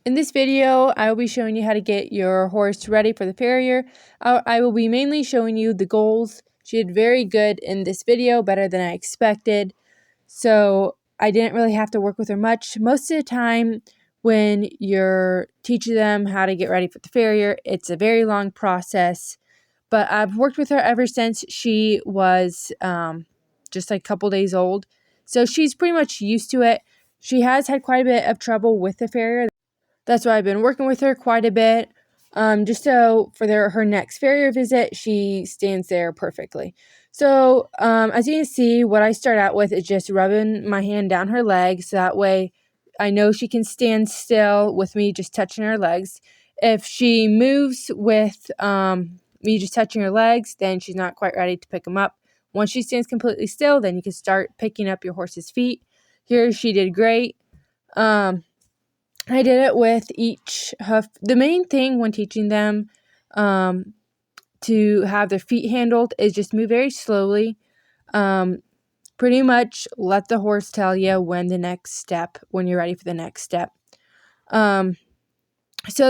In this video, I will be showing you how to get your horse ready for the farrier. I will be mainly showing you the goals. She did very good in this video, better than I expected. So I didn't really have to work with her much. Most of the time when you're teaching them how to get ready for the farrier, it's a very long process. But I've worked with her ever since she was just like a couple days old. So she's pretty much used to it. She has had quite a bit of trouble with the farrier. That's why I've been working with her quite a bit. Just so for her next farrier visit, she stands there perfectly. So as you can see, what I start out with is just rubbing my hand down her legs. So that way I know she can stand still with me just touching her legs. If she moves with me just touching her legs, then she's not quite ready to pick them up. Once she stands completely still, then you can start picking up your horse's feet. Here she did great. I did it with each hoof. The main thing when teaching them to have their feet handled is just move very slowly. Pretty much let the horse tell you when you're ready for the next step. So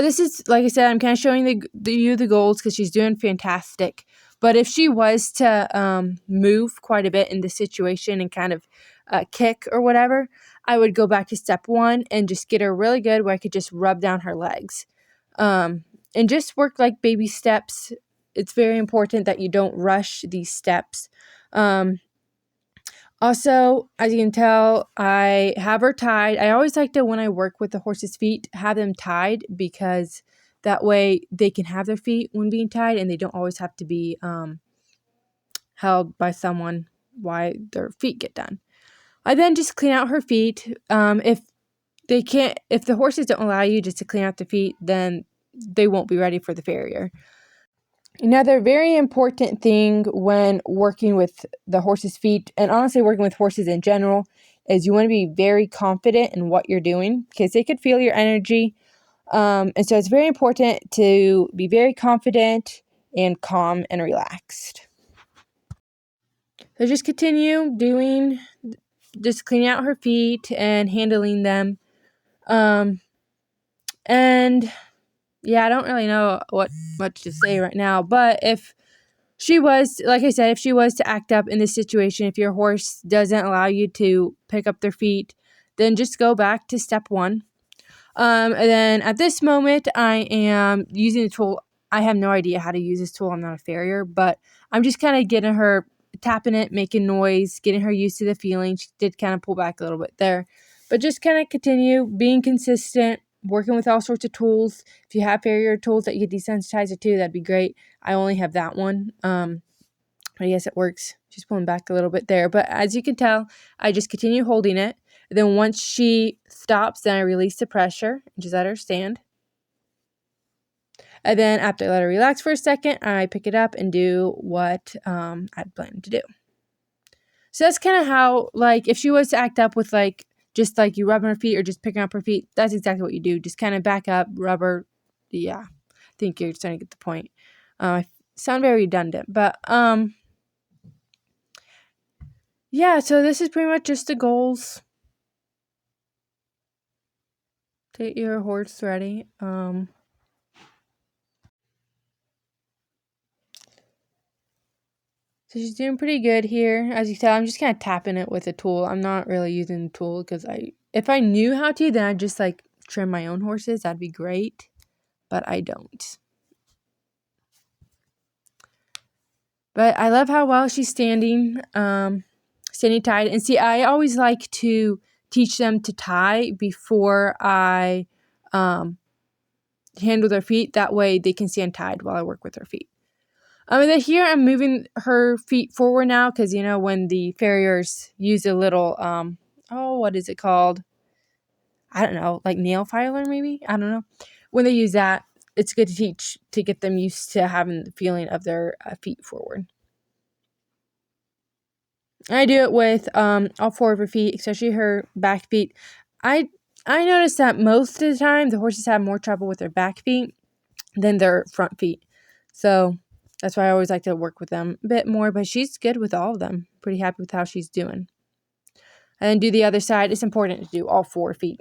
this is, like I said, I'm kind of showing you the goals because she's doing fantastic. But if she was to move quite a bit in the situation and kind of kick or whatever, I would go back to step 1 and just get her really good where I could just rub down her legs. And just work like baby steps. It's very important that you don't rush these steps. Also, as you can tell, I have her tied. I always like to, when I work with the horse's feet, have them tied because that way they can have their feet when being tied and they don't always have to be held by someone while their feet get done. I then just clean out her feet. If the horses don't allow you just to clean out the feet, then they won't be ready for the farrier. Another very important thing when working with the horse's feet, and honestly working with horses in general, is you want to be very confident in what you're doing because they could feel your energy. And so it's very important to be very confident and calm and relaxed. So just continue just cleaning out her feet and handling them. And yeah, I don't really know what much to say right now, but if she was, like I said, if she was to act up in this situation, if your horse doesn't allow you to pick up their feet, then just go back to step 1. And then at this moment, I am using the tool. I have no idea how to use this tool. I'm not a farrier, but I'm just kind of getting her, tapping it, making noise, getting her used to the feeling. She did kind of pull back a little bit there, but just kind of continue being consistent, working with all sorts of tools. If you have farrier tools that you can desensitize it to, that'd be great. I only have that one. But yes, it works. She's pulling back a little bit there. But as you can tell, I just continue holding it. Then once she stops, then I release the pressure and just let her stand. And then after I let her relax for a second, I pick it up and do what I'd planned to do. So that's kind of how, like, if she was to act up with, like, just like you rubbing her feet or just picking up her feet, that's exactly what you do. Just kind of back up, rub her. Yeah, I think you're starting to get the point. I sound very redundant, but yeah, so this is pretty much just the goals. Get your horse ready. So she's doing pretty good here. As you can tell, I'm just kind of tapping it with a tool. I'm not really using the tool because if I knew how to, then I'd just like trim my own horses. That'd be great, but I don't. But I love how well she's standing tied. And see, I always like to teach them to tie before I handle their feet. That way they can stand tied while I work with their feet. And then here I'm moving her feet forward now because, you know, when the farriers use a little, what is it called? I don't know, like nail filer maybe? I don't know. When they use that, it's good to get them used to having the feeling of their feet forward. I do it with all 4 of her feet, especially her back feet. I noticed that most of the time the horses have more trouble with their back feet than their front feet. So that's why I always like to work with them a bit more, but she's good with all of them. Pretty happy with how she's doing. And then do the other side. It's important to do all 4 feet.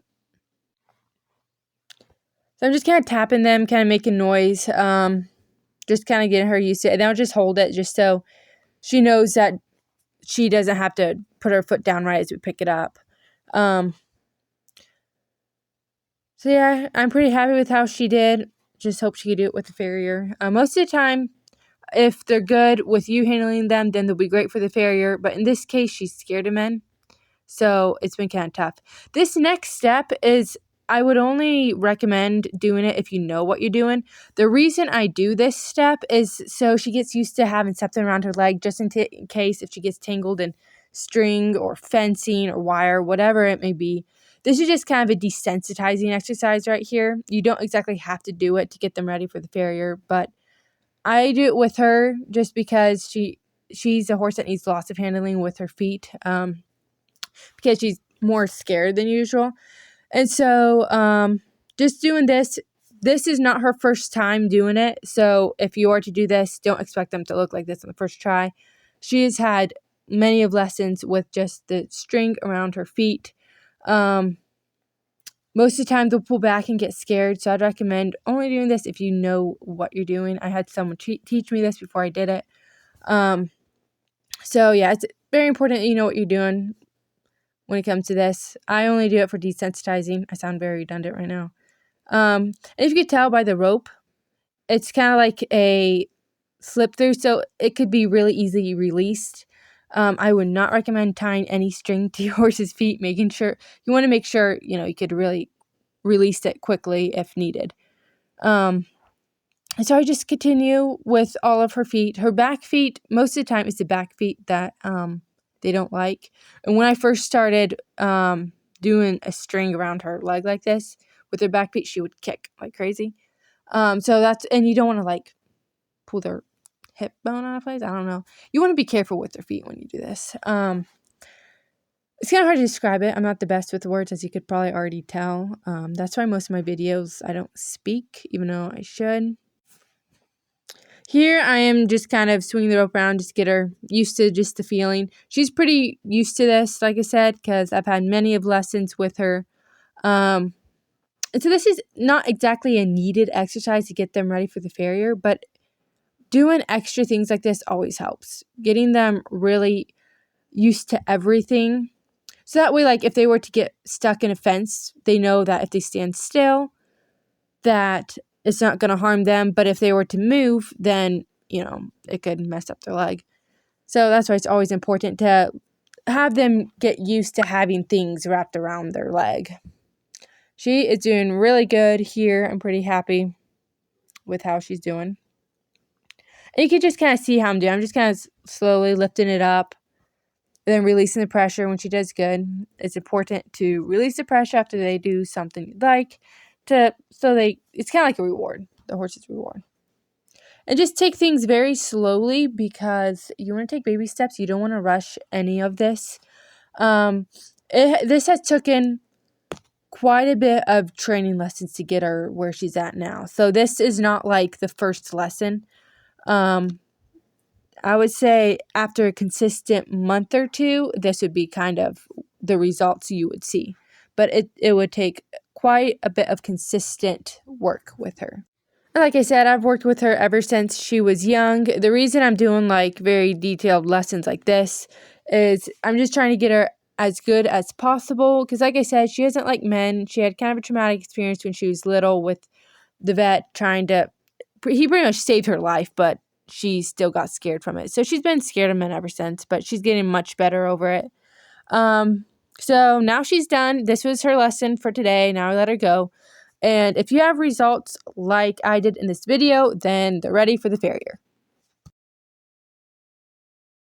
So I'm just kind of tapping them, kind of making noise, just kind of getting her used to it. And then I'll just hold it just so she knows that she doesn't have to put her foot down right as we pick it up. So yeah, I'm pretty happy with how she did. Just hope she could do it with the farrier. Most of the time, if they're good with you handling them, then they'll be great for the farrier. But in this case, she's scared of men. So it's been kind of tough. This next step is, I would only recommend doing it if you know what you're doing. The reason I do this step is so she gets used to having something around her leg, just in case if she gets tangled in string or fencing or wire, whatever it may be. This is just kind of a desensitizing exercise right here. You don't exactly have to do it to get them ready for the farrier, but I do it with her just because she's a horse that needs lots of handling with her feet, because she's more scared than usual. And so just doing this is not her first time doing it. So if you are to do this, don't expect them to look like this on the first try. She has had many of lessons with just the string around her feet. Most of the time they'll pull back and get scared. So I'd recommend only doing this if you know what you're doing. I had someone teach me this before I did it. So yeah, it's very important that you know what you're doing when it comes to this. I only do it for desensitizing. I sound very redundant right now. And if you could tell by the rope, it's kind of like a slip through, so it could be really easily released. I would not recommend tying any string to your horse's feet, making sure you want to make sure, you could really release it quickly if needed. And so I just continue with all of her feet. Her back feet, most of the time it's the back feet that they don't like. And when I first started doing a string around her leg like this with her back feet, she would kick like crazy. So that's, and you don't want to pull their hip bone out of place. I don't know. You want to be careful with their feet when you do this. It's kind of hard to describe it. I'm not the best with words, as you could probably already tell. That's why most of my videos I don't speak, even though I should. Here I am just kind of swinging the rope around just to get her used to just the feeling. She's pretty used to this, like I said, because I've had many of lessons with her. And so this is not exactly a needed exercise to get them ready for the farrier, but doing extra things like this always helps. Getting them really used to everything. So that way, if they were to get stuck in a fence, they know that if they stand still, that it's not going to harm them. But if they were to move, then, it could mess up their leg. So that's why it's always important to have them get used to having things wrapped around their leg. She is doing really good here. I'm pretty happy with how she's doing. And you can just kind of see how I'm doing. I'm just kind of slowly lifting it up and then releasing the pressure when she does good. It's important to release the pressure after they do something you'd like it's kind of like a reward, the horse's reward. And just take things very slowly because you want to take baby steps. You don't want to rush any of this. This has taken quite a bit of training lessons to get her where she's at now. So this is not like the first lesson. I would say after a consistent month or two, this would be kind of the results you would see. But it would take quite a bit of consistent work with her. And like I said, I've worked with her ever since she was young. The reason I'm doing very detailed lessons like this is I'm just trying to get her as good as possible. Because like I said, she doesn't like men. She had kind of a traumatic experience when she was little with the vet he pretty much saved her life, but she still got scared from it. So she's been scared of men ever since, but she's getting much better over it. So now she's done. This was her lesson for today. Now I let her go. And if you have results like I did in this video, then they're ready for the farrier.